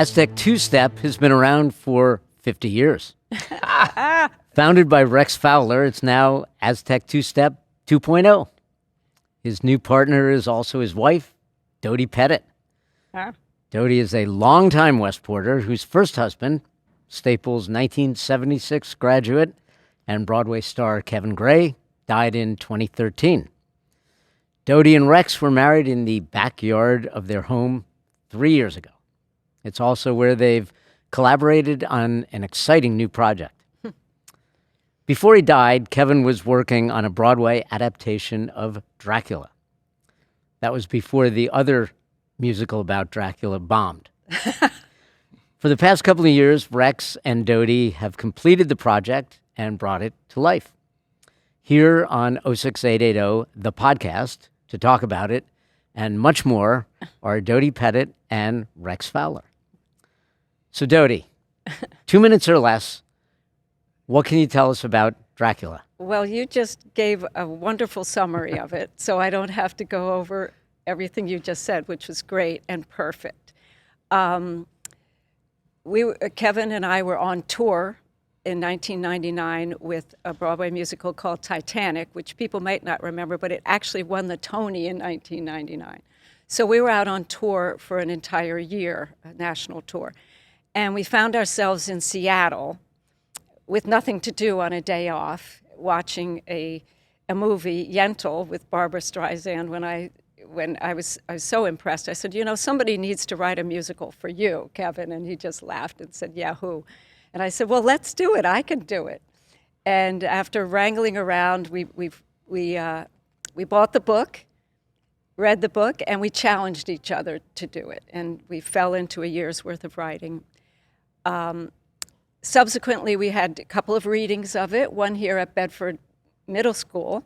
Aztec two-step has been around for 50 years. Founded by Rex Fowler, it's now Aztec two-step 2.0. His new partner is also his wife, Dodie Pettit. Dodie is a longtime Westporter whose first husband, Staples' 1976 graduate and Broadway star Kevin Gray, died in 2013. Dodie and Rex were married in the backyard of their home 3 years ago. It's also where they've collaborated on an exciting new project. Before he died, Kevin was working on a Broadway adaptation of Dracula. That was before the other musical about Dracula bombed. For the past couple of years, Rex and Dodie have completed the project and brought it to life. Here on 06880, the podcast, to talk about it and much more are Dodie Pettit and Rex Fowler. So Dodie, 2 minutes or less, what can you tell us about Dracula? Well, you just gave a wonderful summary of it, so I don't have to go over everything you just said, which was great and perfect. Kevin and I were on tour in 1999 with a Broadway musical called Titanic, which people might not remember, but it actually won the Tony in 1999. So we were out on tour for an entire year, a national tour. And we found ourselves in Seattle with nothing to do on a day off, watching a movie, Yentl, with Barbara Streisand. When I was so impressed, I said, somebody needs to write a musical for you, Kevin. And he just laughed and said, yeah, who? And I said, well, let's do it. I can do it. And after wrangling around, we bought the book, read the book, and we challenged each other to do it. And we fell into a year's worth of writing. Subsequently, we had a couple of readings of it, one here at Bedford Middle School,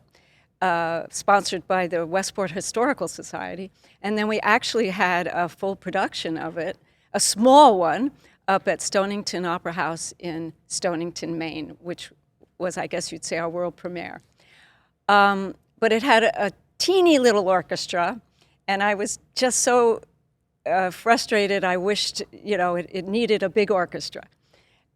sponsored by the Westport Historical Society. And then we actually had a full production of it, a small one, up at Stonington Opera House in Stonington, Maine, which was, I guess you'd say, our world premiere. But it had a teeny little orchestra, and I was just so frustrated. I wished, it needed a big orchestra.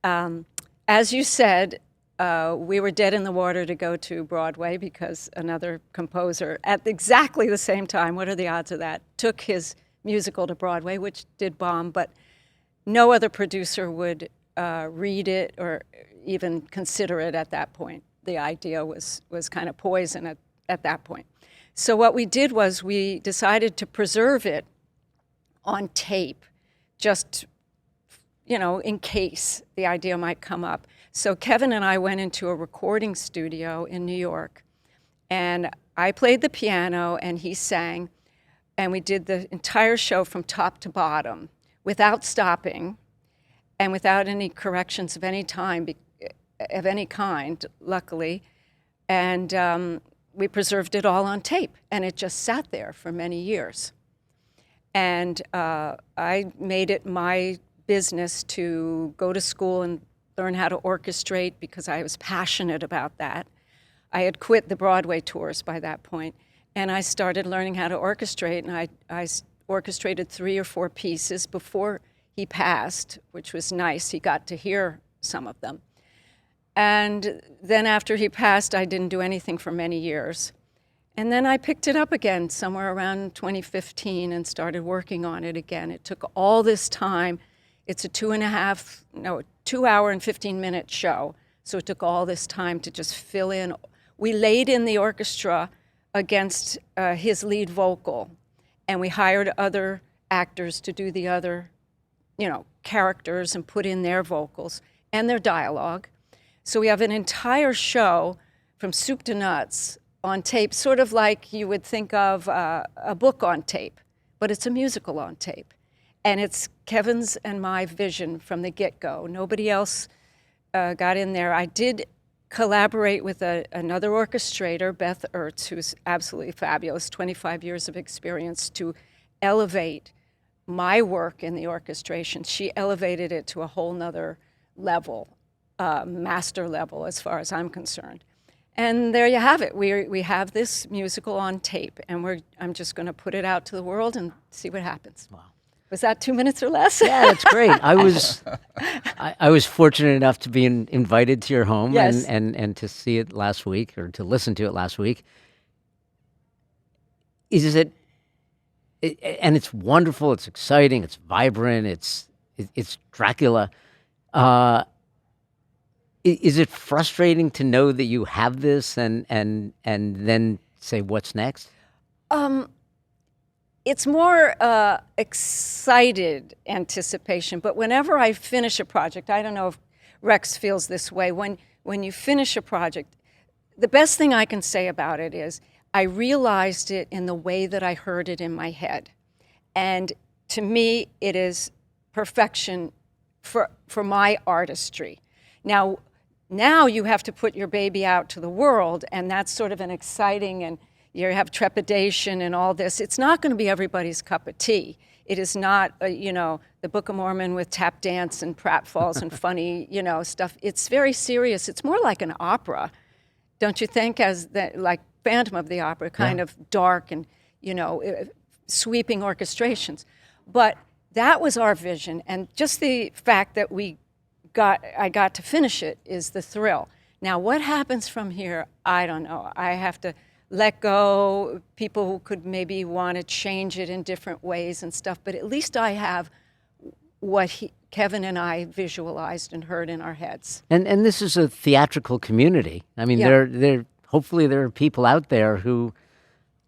As you said, we were dead in the water to go to Broadway because another composer, at exactly the same time, what are the odds of that, took his musical to Broadway, which did bomb, but no other producer would read it or even consider it at that point. The idea was kind of poison at that point. So what we did was we decided to preserve it on tape, just, in case the idea might come up. So Kevin and I went into a recording studio in New York, and I played the piano and he sang, and we did the entire show from top to bottom, without stopping and without any corrections of any kind, luckily. And we preserved it all on tape, and it just sat there for many years. And I made it my business to go to school and learn how to orchestrate because I was passionate about that. I had quit the Broadway tours by that point, and I started learning how to orchestrate, and I orchestrated 3 or 4 pieces before he passed, which was nice. He got to hear some of them. And then after he passed, I didn't do anything for many years. And then I picked it up again somewhere around 2015 and started working on it again. It took all this time. It's a 2 hour and 15-minute show. So it took all this time to just fill in. We laid in the orchestra against his lead vocal. And we hired other actors to do the other, characters and put in their vocals and their dialogue. So we have an entire show from soup to nuts on tape, sort of like you would think of a book on tape, but it's a musical on tape. And it's Kevin's and my vision from the get-go. Nobody else got in there. I did collaborate with another orchestrator, Beth Ertz, who's absolutely fabulous, 25 years of experience, to elevate my work in the orchestration. She elevated it to a whole nother level, master level as far as I'm concerned. And there you have it. We have this musical on tape, and I'm just going to put it out to the world and see what happens. Wow. Was that 2 minutes or less? Yeah, that's great. I was fortunate enough to be invited to your home Yes. and to see it last week, or to listen to it last week. Is it, and it's wonderful, it's exciting, it's vibrant, it's Dracula. Is it frustrating to know that you have this and then say what's next? It's more excited anticipation, but whenever I finish a project, I don't know if Rex feels this way, when you finish a project, the best thing I can say about it is I realized it in the way that I heard it in my head. And to me, it is perfection for my artistry. Now you have to put your baby out to the world, and that's sort of an exciting, and you have trepidation and all this. It's not going to be everybody's cup of tea. It is not, the Book of Mormon with tap dance and pratfalls and funny, stuff. It's very serious. It's more like an opera, don't you think? Like Phantom of the Opera, kind of dark and, sweeping orchestrations. But that was our vision, and just the fact that I got to finish it is the thrill. Now, what happens from here, I don't know. I have to let go people who could maybe want to change it in different ways and stuff, but at least I have what Kevin and I visualized and heard in our heads. And this is a theatrical community. I mean, hopefully there are people out there who,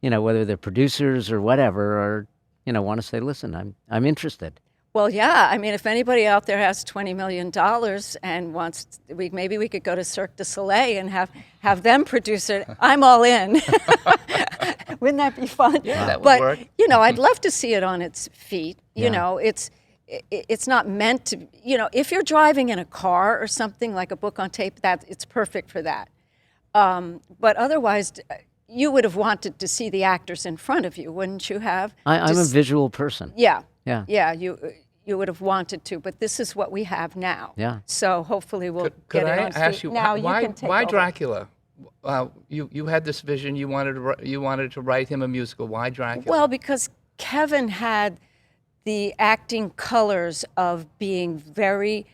whether they're producers or whatever, or want to say, listen, I'm interested. Well, yeah. I mean, if anybody out there has $20 million and wants, maybe we could go to Cirque du Soleil and have them produce it. I'm all in. Wouldn't that be fun? Yeah, that would work. I'd love to see it on its feet. It's not meant to. If you're driving in a car or something like a book on tape, it's perfect for that. But otherwise, you would have wanted to see the actors in front of you, wouldn't you have? I'm a visual person. Yeah. Yeah. Yeah. You would have wanted to, but this is what we have now. Yeah. So hopefully we'll Could get I it on ask feet. you Now why you can take why over. Dracula? You had this vision. You wanted to write him a musical. Why Dracula? Well, because Kevin had the acting colors of being very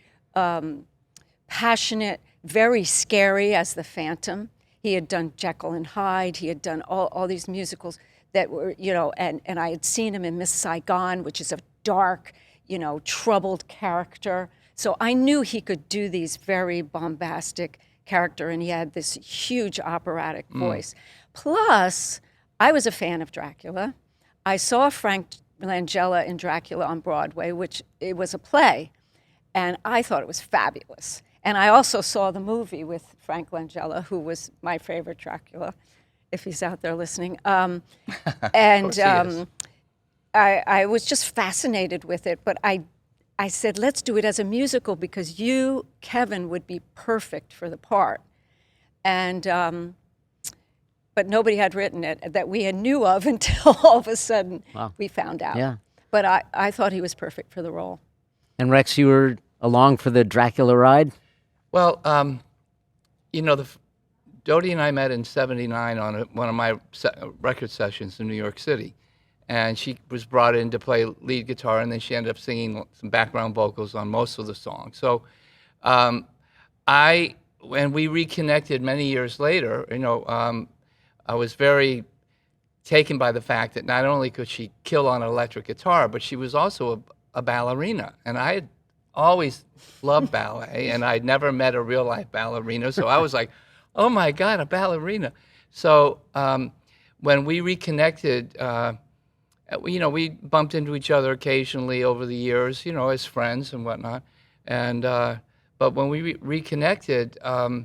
passionate, very scary as the Phantom. He had done Jekyll and Hyde. He had done all these musicals that were, and I had seen him in Miss Saigon, which is a dark, troubled character. So I knew he could do these very bombastic character, and he had this huge operatic voice. Plus, I was a fan of Dracula. I saw Frank Langella in Dracula on Broadway, which it was a play, and I thought it was fabulous. And I also saw the movie with Frank Langella, who was my favorite Dracula, if he's out there listening. And I was just fascinated with it, but I said, let's do it as a musical because you, Kevin, would be perfect for the part. And but nobody had written it that we knew of until all of a sudden we found out. Yeah. But I thought he was perfect for the role. And Rex, you were along for the Dracula ride? Well, Dodie and I met in '79 on one of my record sessions in New York City. And she was brought in to play lead guitar, and then she ended up singing some background vocals on most of the songs. So when we reconnected many years later, I was very taken by the fact that not only could she kill on an electric guitar, but she was also a ballerina. And I had always loved ballet, and I'd never met a real-life ballerina. So I was like, oh, my God, a ballerina. So when we reconnected, we bumped into each other occasionally over the years, as friends and whatnot. And but when we reconnected, I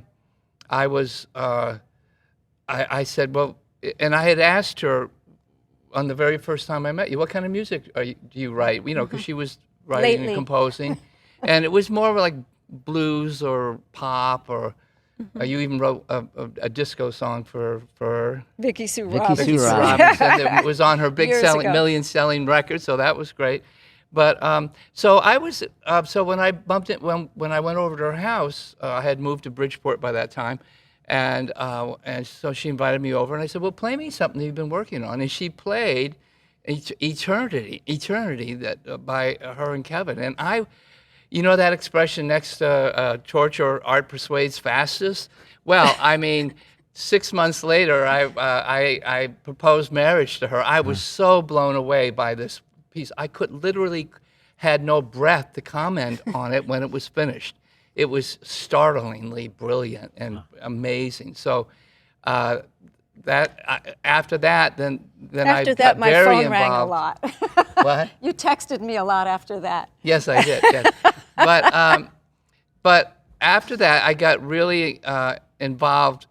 said, well, and I had asked her on the very first time I met you, what kind of music do you write? Because she was writing and composing, and it was more like blues or pop or. You even wrote a disco song for Vicky Sue Vicky Roberts. Sue Roberts, and it was on her big Years ago. million-selling record, so that was great. But so I was so when I bumped it when I went over to her house, I had moved to Bridgeport by that time, and so she invited me over, and I said, "Well, play me something you've been working on," and she played eternity that by her and Kevin. And you know that expression next to torture, art persuades fastest? Well, I mean, 6 months later, I proposed marriage to her. I was so blown away by this piece. I literally had no breath to comment on it when it was finished. It was startlingly brilliant and amazing. So after that, then I got my very phone involved. rang a lot. What? You texted me a lot after that. Yes, I did. Yes. But after that, I got really involved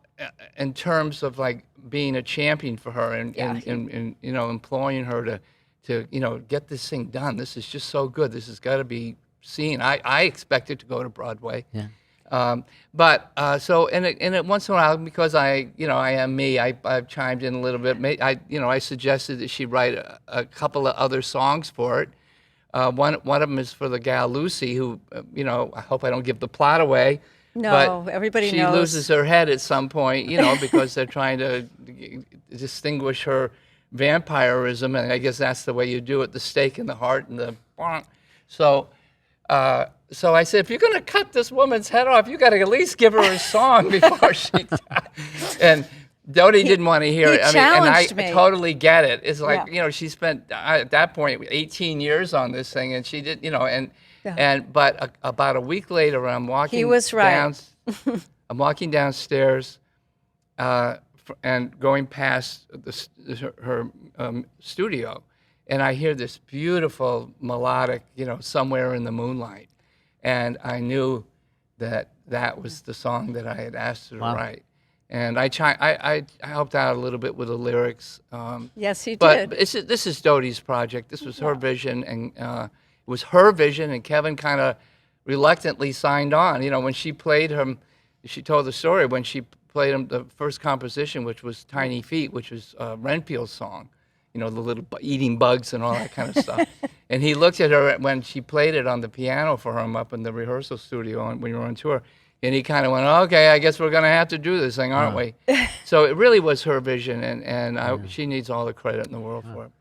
in terms of like being a champion for her and you know, imploring her to you know, get this thing done. This is just so good. This has got to be seen. I expect it to go to Broadway. Yeah. So once in a while, because I am me, I've chimed in a little bit. I suggested that she write a couple of other songs for it. One of them is for the gal Lucy, who I hope I don't give the plot away. No, but everybody she knows. loses her head at some point, because they're trying to distinguish her vampirism, and I guess that's the way you do it: the stake in the heart and the bonk. So I said, if you're going to cut this woman's head off, you got to at least give her a song before she dies. And Dodie didn't want to hear it. Challenged I me. totally get it. It's like, Yeah. she spent at that point 18 years on this thing, and she did, Yeah. but about a week later, I'm walking. He was right. I'm walking downstairs, and going past her studio, and I hear this beautiful melodic, somewhere in the moonlight. And I knew that was the song that I had asked her to write. And I helped out a little bit with the lyrics. Yes, he but did. This is Dodie's project. This was her vision, and it was her vision, and Kevin kind of reluctantly signed on. When she played him, she told the story, when she played him the first composition, which was Tiny Feet, which was Renfield's song. The little eating bugs and all that kind of stuff. And he looked at her when she played it on the piano for him up in the rehearsal studio when we were on tour. And he kind of went, okay, I guess we're going to have to do this thing, aren't we? So it really was her vision, and she needs all the credit in the world for it.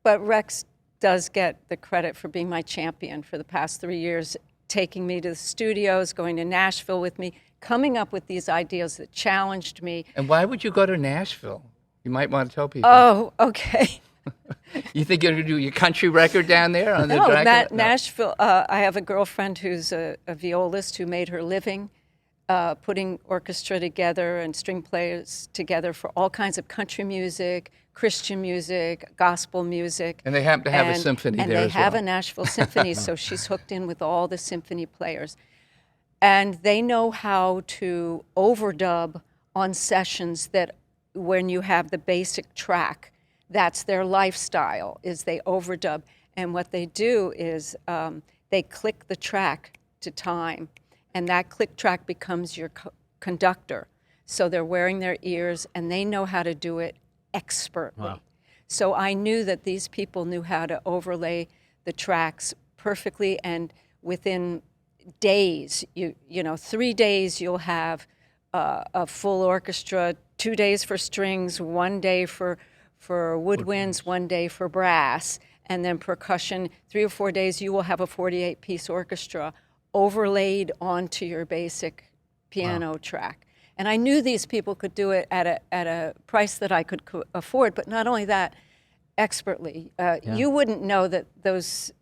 But Rex does get the credit for being my champion for the past 3 years, taking me to the studios, going to Nashville with me, coming up with these ideas that challenged me. And why would you go to Nashville? You might want to tell people. Oh, okay. You think you're going to do your country record down there on the Dracula? Nashville. I have a girlfriend who's a violist who made her living putting orchestra together and string players together for all kinds of country music, Christian music, gospel music. And they happen to have a symphony there as well. And they have a Nashville Symphony, so she's hooked in with all the symphony players. And they know how to overdub on sessions that when you have the basic track, that's their lifestyle, is they overdub. And what they do is they click the track to time, and that click track becomes your conductor. So they're wearing their ears, and they know how to do it expertly. Wow. So I knew that these people knew how to overlay the tracks perfectly, and within days, 3 days you'll have a full orchestra, 2 days for strings, 1 day for woodwinds, 1 day for brass, and then percussion. 3 or 4 days you will have a 48-piece orchestra overlaid onto your basic piano track. And I knew these people could do it at a price that I could afford, but not only that, expertly. You wouldn't know that those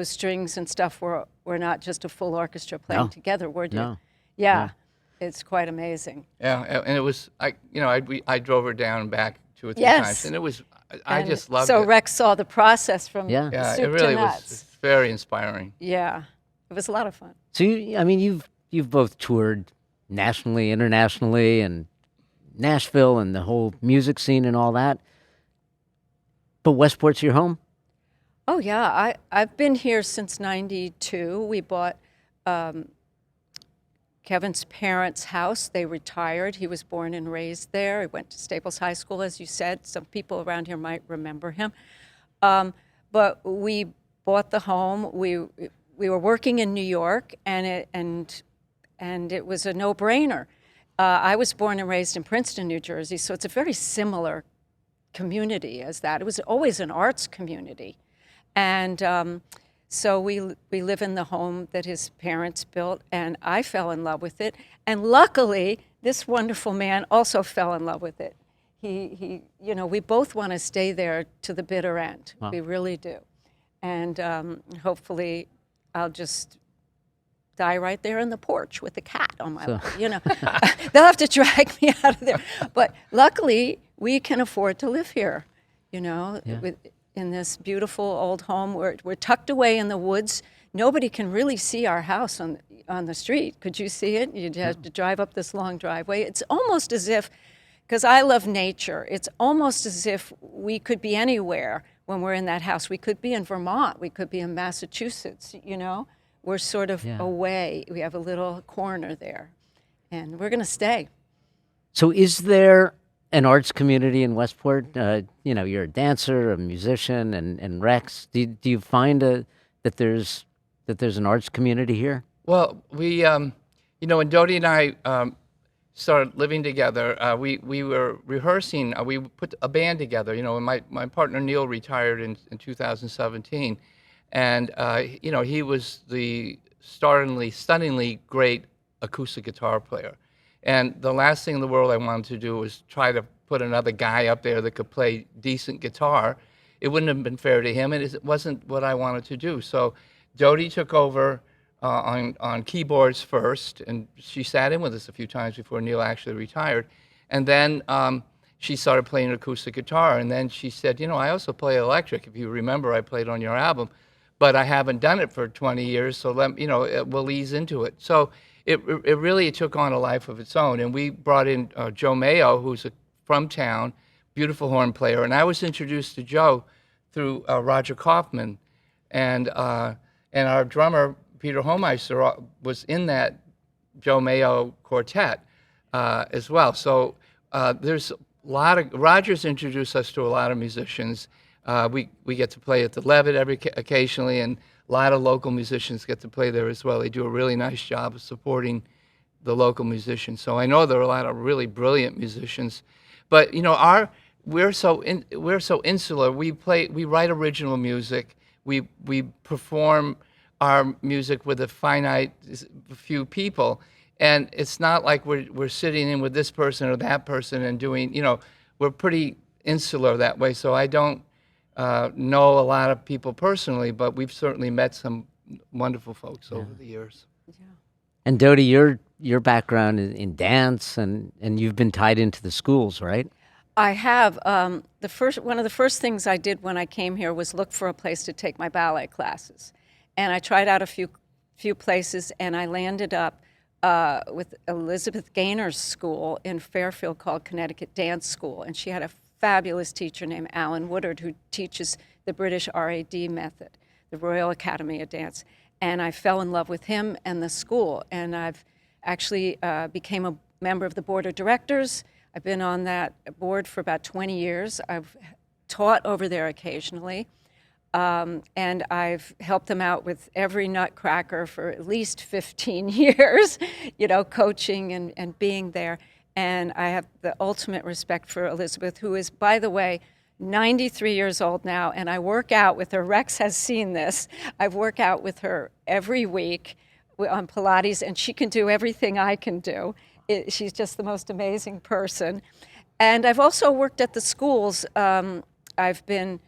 strings and stuff were not just a full orchestra playing together, would you? No. Yeah. It's quite amazing. Yeah, and it was, I drove her down and back 2 or 3 times, and it was, I just loved it. So Rex saw the process from Yeah, soup it really to nuts. was very inspiring. Yeah, it was a lot of fun. So you've both toured nationally, internationally, and Nashville and the whole music scene and all that. But Westport's your home? Oh yeah, I've been here since '92. We bought Kevin's parents' house. They retired. He was born and raised there. He went to Staples High School, as you said. Some people around here might remember him. But we bought the home. We were working in New York, and it was a no-brainer. I was born and raised in Princeton, New Jersey, so it's a very similar community as that. It was always an arts community. And so we live in the home that his parents built, and I fell in love with it. And luckily, this wonderful man also fell in love with it. He we both want to stay there to the bitter end. Wow. We really do. And hopefully I'll just die right there in the porch with the cat on my lap. They'll have to drag me out of there. But luckily, we can afford to live here, in this beautiful old home. We're tucked away in the woods. Nobody can really see our house on the street. Could you see it? You'd have to drive up this long driveway. It's almost as if, because I love nature, it's almost as if we could be anywhere when we're in that house. We could be in Vermont. We could be in Massachusetts, We're sort of away. We have a little corner there, and we're going to stay. So is there an arts community in Westport? You're a dancer, a musician, and Rex. Do you find that there's an arts community here? Well, we, when Dodie and I started living together, we were rehearsing. We put a band together. When my partner Neil retired in 2017, and he was the stunningly great acoustic guitar player. And the last thing in the world I wanted to do was try to put another guy up there that could play decent guitar. It wouldn't have been fair to him, and it wasn't what I wanted to do. So Dodie took over on keyboards first, and she sat in with us a few times before Neil actually retired. And then she started playing acoustic guitar, and then she said, I also play electric. If you remember, I played on your album, but I haven't done it for 20 years, so we'll ease into it. So it really took on a life of its own, and we brought in Joe Mayo, who's from town, beautiful horn player, and I was introduced to Joe through Roger Kaufman, and our drummer Peter Homeister was in that Joe Mayo quartet as well. So there's a lot of Roger's introduced us to a lot of musicians. We get to play at the Levitt occasionally, and a lot of local musicians get to play there as well. They do a really nice job of supporting the local musicians. So I know there are a lot of really brilliant musicians, but we're so insular. We write original music. We perform our music with a finite few people, and it's not like we're sitting in with this person or that person and doing. We're pretty insular that way. So I don't know a lot of people personally, but we've certainly met some wonderful folks over the years. Yeah. And Dodie, your background in dance, and you've been tied into the schools, right? I have. One of the first things I did when I came here was look for a place to take my ballet classes, and I tried out a few places, and I landed up with Elizabeth Gaynor's school in Fairfield called Connecticut Dance School, and she had a fabulous teacher named Alan Woodard who teaches the British RAD method, the Royal Academy of Dance. And I fell in love with him and the school, and I've actually became a member of the board of directors. I've been on that board for about 20 years. I've taught over there occasionally, and I've helped them out with every nutcracker for at least 15 years, coaching and being there. And I have the ultimate respect for Elizabeth, who is, by the way, 93 years old now, and I work out with her. Rex has seen this. I work out with her every week on Pilates, and she can do everything I can do. She's just the most amazing person. And I've also worked at the schools. I've in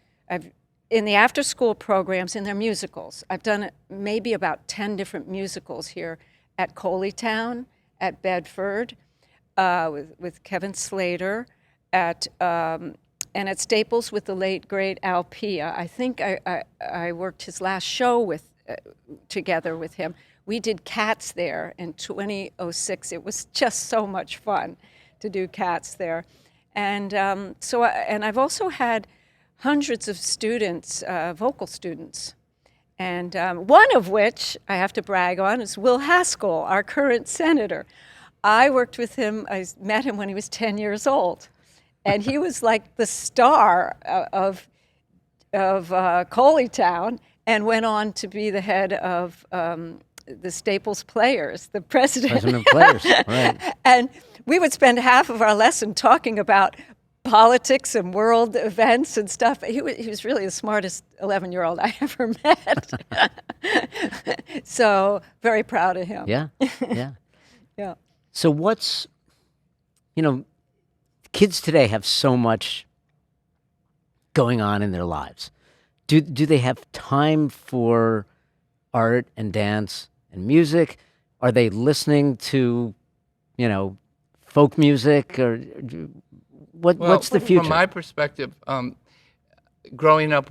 the after-school programs in their musicals. I've done maybe about 10 different musicals here at Coleytown, at Bedford, with Kevin Slater, and at Staples with the late, great Al Pia. I think I worked his last show together with him. We did Cats there in 2006. It was just so much fun to do Cats there. And and I've also had hundreds of students, vocal students. And one of which I have to brag on is Will Haskell, our current senator. I worked with him, I met him when he was 10 years old. And he was like the star of Coleytown, and went on to be the head of the Staples Players, the president. President of Players, right. And we would spend half of our lesson talking about politics and world events and stuff. He was really the smartest 11-year-old I ever met. So very proud of him. Yeah, yeah. Yeah. So kids today have so much going on in their lives. Do they have time for art and dance and music? Are they listening to, folk music, or what's the future? From my perspective, growing up,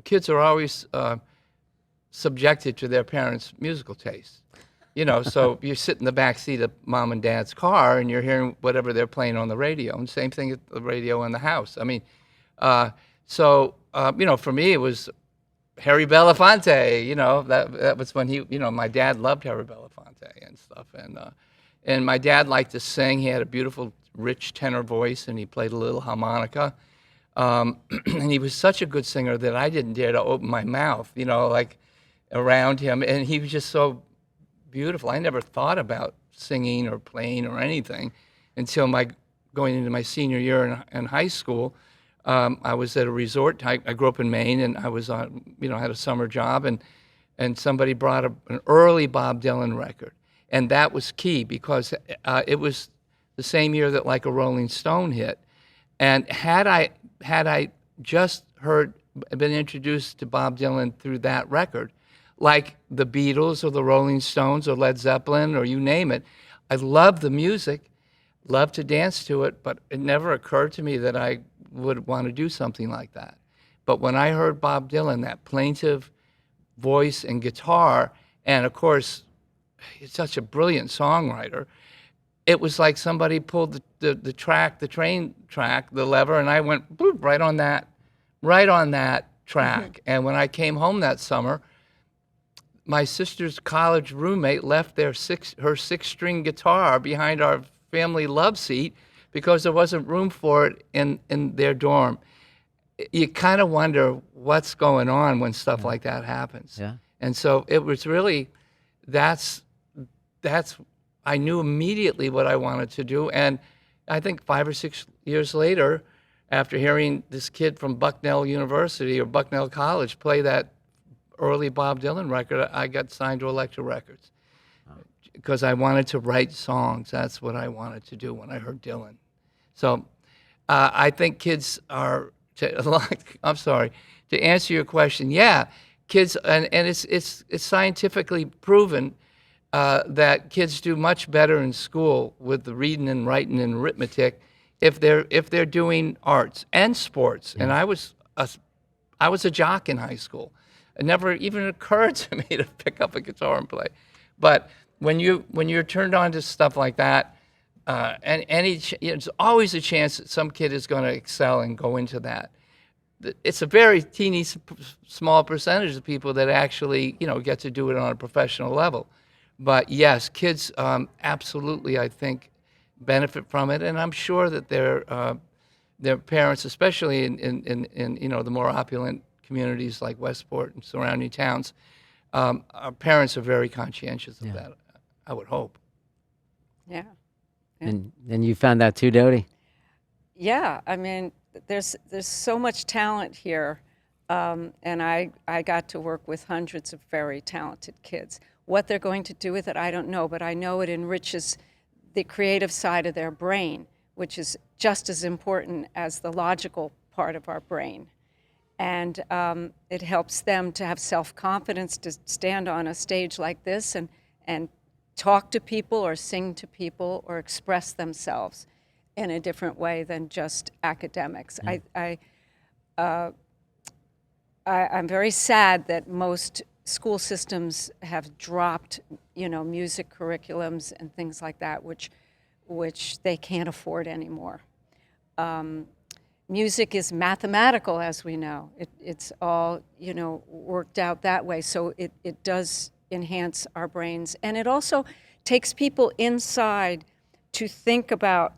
kids are always subjected to their parents' musical taste. So you sit in the back seat of mom and dad's car, and you're hearing whatever they're playing on the radio, and same thing at the radio in the house. I mean, for me, it was Harry Belafonte. That was when my dad loved Harry Belafonte and stuff, and my dad liked to sing. He had a beautiful, rich tenor voice, and he played a little harmonica. And he was such a good singer that I didn't dare to open my mouth, around him. And he was just so beautiful. I never thought about singing or playing or anything until going into my senior year in high school. I was at a resort. I grew up in Maine, and I was on, had a summer job, and somebody brought an early Bob Dylan record, and that was key because it was the same year that Like a Rolling Stone hit, and had I just been introduced to Bob Dylan through that record, like the Beatles or the Rolling Stones or Led Zeppelin or you name it, I loved the music, loved to dance to it, but it never occurred to me that I would want to do something like that. But when I heard Bob Dylan, that plaintive voice and guitar, and of course, he's such a brilliant songwriter, it was like somebody pulled the train track, the lever, and I went bloop, right on that track. Mm-hmm. And when I came home that summer, my sister's college roommate left her six-string guitar behind our family love seat because there wasn't room for it in their dorm. You kind of wonder what's going on when stuff like that happens. Yeah. And so it was really, that's I knew immediately what I wanted to do. And I think 5 or 6 years later, after hearing this kid from Bucknell University or Bucknell College play that early Bob Dylan record, I got signed to Elektra Records because I wanted to write songs. That's what I wanted to do when I heard Dylan. So I think kids are, I'm sorry, to answer your question, yeah, kids, and it's scientifically proven that kids do much better in school with the reading and writing and arithmetic if they're doing arts and sports. Yeah. And I was a jock in high school. It never even occurred to me to pick up a guitar and play. But when you're turned on to stuff like that, and there's always a chance that some kid is going to excel and go into that. It's a very teeny small percentage of people that actually get to do it on a professional level. But yes, kids absolutely, I think, benefit from it, and I'm sure that their parents, especially in the more opulent communities like Westport and surrounding towns, our parents are very conscientious of that. I would hope. Yeah. And you found that too, Dodie? Yeah, I mean, there's so much talent here, and I got to work with hundreds of very talented kids. What they're going to do with it, I don't know, but I know it enriches the creative side of their brain, which is just as important as the logical part of our brain. And it helps them to have self-confidence to stand on a stage like this and talk to people or sing to people or express themselves in a different way than just academics. I'm very sad that most school systems have dropped, music curriculums and things like that, which they can't afford anymore. Music is mathematical, as we know. It's all, worked out that way. So it does enhance our brains. And it also takes people inside to think about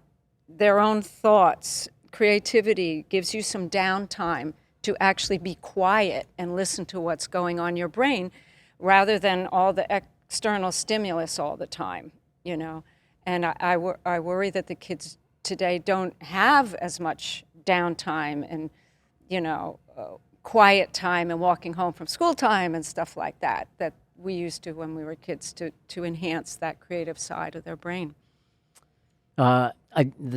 their own thoughts. Creativity gives you some downtime to actually be quiet and listen to what's going on in your brain rather than all the external stimulus all the time, And I worry that the kids today don't have as much downtime and, quiet time and walking home from school time and stuff like that we used to when we were kids to enhance that creative side of their brain. The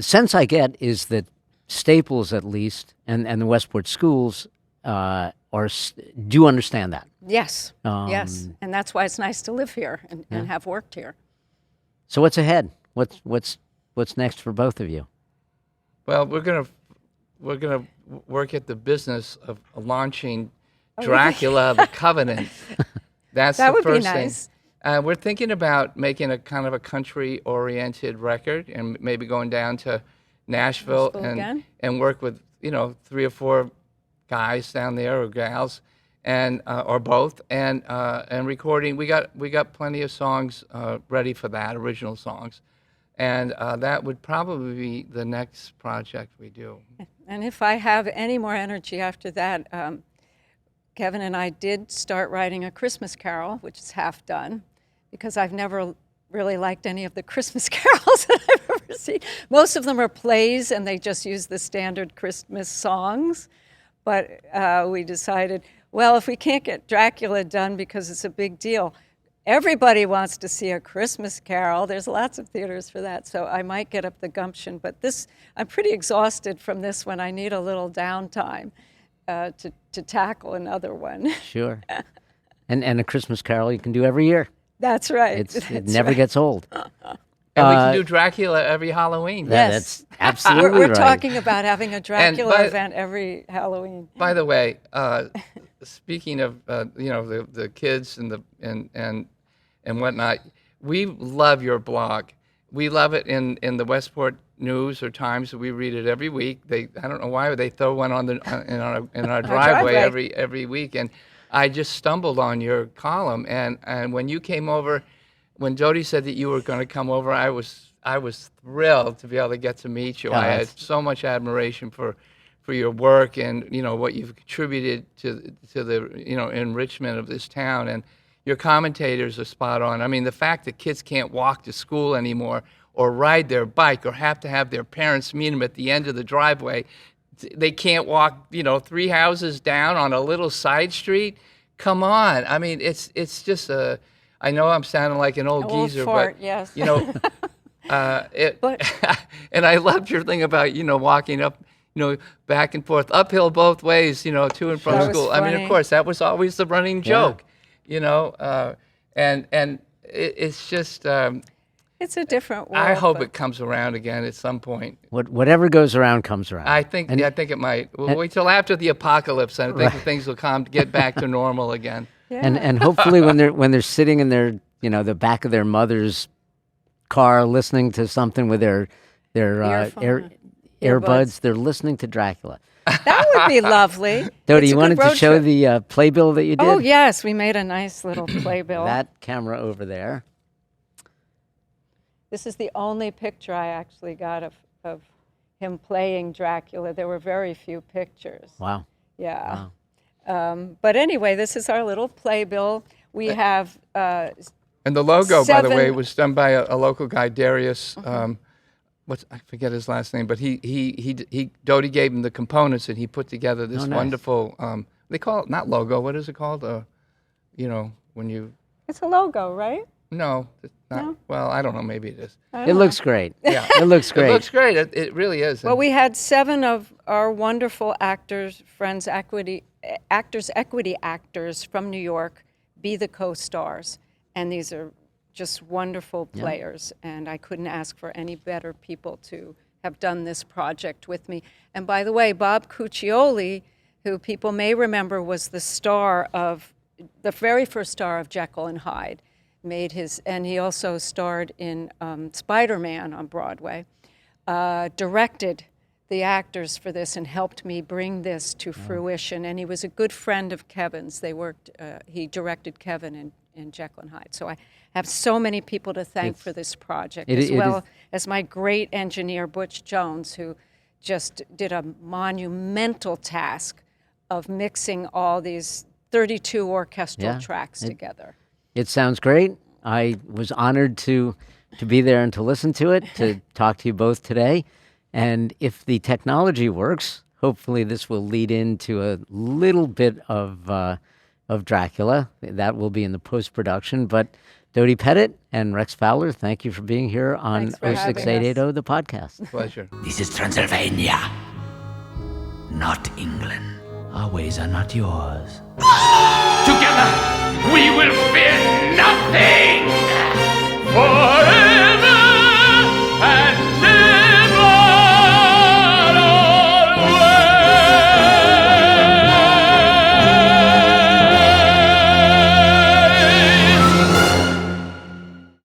sense I get is that Staples, at least, and the Westport schools do understand that. Yes, yes, and that's why it's nice to live here and have worked here. So what's ahead? What's next for both of you? Well, we're gonna work at the business of launching Dracula: The Covenant. That's that the would first be nice. thing. We're thinking about making a kind of a country-oriented record, and maybe going down to Nashville and work with 3 or 4 guys down there or gals, and or both, and recording. We got plenty of songs ready for that, original songs, and that would probably be the next project we do. And if I have any more energy after that, Kevin and I did start writing a Christmas carol, which is half done, because I've never really liked any of the Christmas carols that I've ever seen. Most of them are plays, and they just use the standard Christmas songs. But we decided, well, if we can't get Dracula done because it's a big deal, everybody wants to see a Christmas carol. There's lots of theaters for that, so I might get up the gumption. But I'm pretty exhausted from this one. I need a little downtime to tackle another one. Sure. And a Christmas carol you can do every year. That's right. It never gets old. And we can do Dracula every Halloween. That's absolutely we're right. talking about having a Dracula event every Halloween. By the way, speaking of the kids and whatnot, we love your blog. We love it in the Westport News or Times. We read it every week. I don't know why they throw one on in our driveway every week. And I just stumbled on your column, and when you came over, when Jody said that you were going to come over, I was thrilled to be able to get to meet you. I had so much admiration for your work and what you've contributed to the enrichment of this town, and your commentators are spot on. I mean, the fact that kids can't walk to school anymore or ride their bike or have to have their parents meet them at the end of the driveway. They can't walk 3 houses down on a little side street. Come on. I mean, it's just I know I'm sounding like an old geezer, fart, but yes. And I loved your thing about walking up, back and forth, uphill both ways, to and from That school. was I mean, of funny. course, that was always the running joke, and it's just. It's a different world. I hope but it comes around again at some point. Whatever goes around comes around. I think it might. We'll wait till after the apocalypse, and I think things will get back to normal again. Yeah. And hopefully when they're sitting in their the back of their mother's car listening to something with their earbuds, they're listening to Dracula. That would be lovely. Dodie, It's a you good wanted to road show trip. the playbill that you did? Oh, yes, we made a nice little playbill. That camera over there. This is the only picture I actually got of him playing Dracula. There were very few pictures. Wow. Yeah. But anyway, this is our little playbill. We have And the logo, by the way, 7 was done by a local guy, Darius. I forget his last name, but Dodie gave him the components, and he put together this nice. wonderful. They call it not logo. What is it called? When you It's a logo, right? no, it's not. No? Well, I don't know. Maybe it is. It looks great. Yeah, It looks great. It looks great. It really is. Well, we had 7 of our wonderful actors, Friends Equity actors from New York be the co-stars. And these are just wonderful players. And I couldn't ask for any better people to have done this project with me. And by the way, Bob Cuccioli, who people may remember was the very first star of Jekyll and Hyde, and he also starred in Spider-Man on Broadway, directed the actors for this and helped me bring this to fruition. And he was a good friend of Kevin's. He directed Kevin in Jekyll and Hyde. So I have so many people to thank for this project, as well as my great engineer, Butch Jones, who just did a monumental task of mixing all these 32 orchestral tracks together. It sounds great. I was honored to be there and to listen to it, to talk to you both today. And if the technology works, hopefully this will lead into a little bit of Dracula. That will be in the post-production. But Dodie Pettit and Rex Fowler, thank you for being here on Thanks for having 06880, the podcast. Pleasure. This is Transylvania, not England. Our ways are not yours. Together, we will fear nothing!